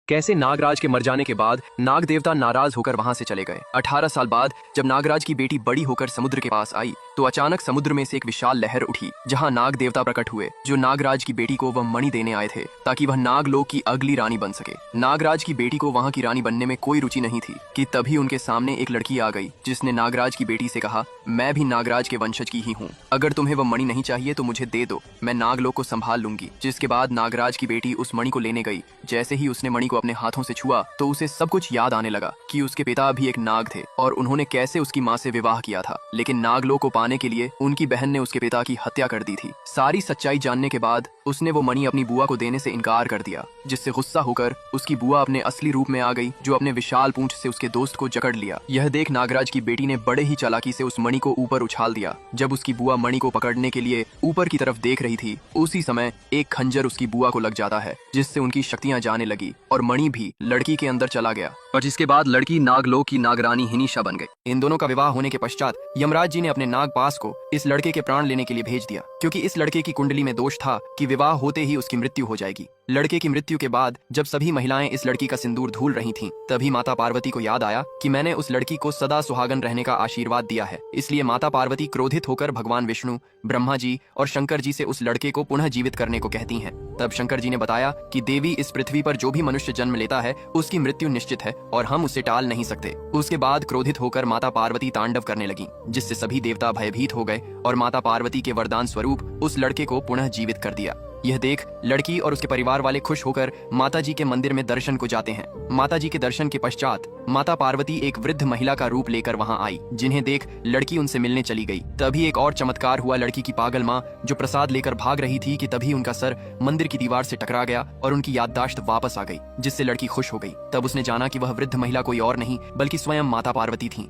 कैसे नागराज के मर जाने के बाद नाग देवता नाराज होकर वहां से चले गए। 18 साल बाद जब नागराज की बेटी बड़ी होकर समुद्र के पास आई तो अचानक समुद्र में से एक विशाल लहर उठी जहां नाग देवता प्रकट हुए जो नागराज की बेटी को वह मणि देने आए थे ताकि वह नागलोक की अगली रानी बन सके। नागराज की बेटी को वहां की रानी बनने में कोई रुचि नहीं थी कि तभी उनके सामने एक लड़की आ गई जिसने नागराज की बेटी से कहा, मैं भी नागराज के वंशज की ही हूँ, अगर तुम्हें वह मणि नहीं चाहिए तो मुझे दे दो, मैं नागलोक को संभाल लूंगी। जिसके बाद नागराज की बेटी उस मणि को लेने गई। जैसे ही उसने मणि को अपने हाथों से छुआ तो उसे सब कुछ याद आने लगा कि उसके पिता भी एक नाग थे और उन्होंने कैसे उसकी माँ से विवाह किया था, लेकिन नागलोक को पाने के लिए उनकी बहन ने उसके पिता की हत्या कर दी थी। सारी सच्चाई जानने के बाद उसने वो मणि अपनी बुआ को देने से इनकार कर दिया, जिससे गुस्सा होकर उसकी बुआ अपने असली रूप में आ गई जो अपने विशाल पूंछ से उसके दोस्त को जकड़ लिया। यह देख नागराज की बेटी ने बड़े ही चालाकी से उस मणि को ऊपर उछाल दिया। जब उसकी बुआ मणि को पकड़ने के लिए ऊपर की तरफ देख रही थी उसी समय एक खंजर उसकी बुआ को लग जाता है जिससे उनकी शक्तियां जाने लगी और मणि भी लड़की के अंदर चला गया और जिसके बाद लड़की नागलोक की नागरानी हिनिशा बन गई। इन दोनों का विवाह होने के पश्चात यमराज जी ने अपने नागपास को इस लड़के के प्राण लेने के लिए भेज दिया क्योंकि इस लड़के की कुंडली में दोष था कि विवाह होते ही उसकी मृत्यु हो जाएगी। लड़के की मृत्यु के बाद जब सभी महिलाएं इस लड़की का सिंदूर धूल रही थीं, तभी माता पार्वती को याद आया कि मैंने उस लड़की को सदा सुहागन रहने का आशीर्वाद दिया है। इसलिए माता पार्वती क्रोधित होकर भगवान विष्णु, ब्रह्मा जी और शंकर जी से उस लड़के को पुनः जीवित करने को कहती हैं। तब शंकर जी ने बताया कि देवी, इस पृथ्वी पर जो भी मनुष्य जन्म लेता है उसकी मृत्यु निश्चित है और हम उसे टाल नहीं सकते। उसके बाद क्रोधित होकर माता पार्वती तांडव करने लगी जिससे सभी देवता भयभीत हो गए और माता पार्वती के वरदान स्वरूप उस लड़के को पुनः जीवित कर दिया। यह देख लड़की और उसके परिवार वाले खुश होकर माता जी के मंदिर में दर्शन को जाते हैं। माता जी के दर्शन के पश्चात माता पार्वती एक वृद्ध महिला का रूप लेकर वहां आई, जिन्हें देख लड़की उनसे मिलने चली गई। तभी एक और चमत्कार हुआ। लड़की की पागल माँ जो प्रसाद लेकर भाग रही थी कि तभी उनका सर मंदिर की दीवार से टकरा गया और उनकी याददाश्त वापस आ गई, जिससे लड़की खुश हो गई। तब उसने जाना कि वह वृद्ध महिला कोई और नहीं बल्कि स्वयं माता पार्वती थी।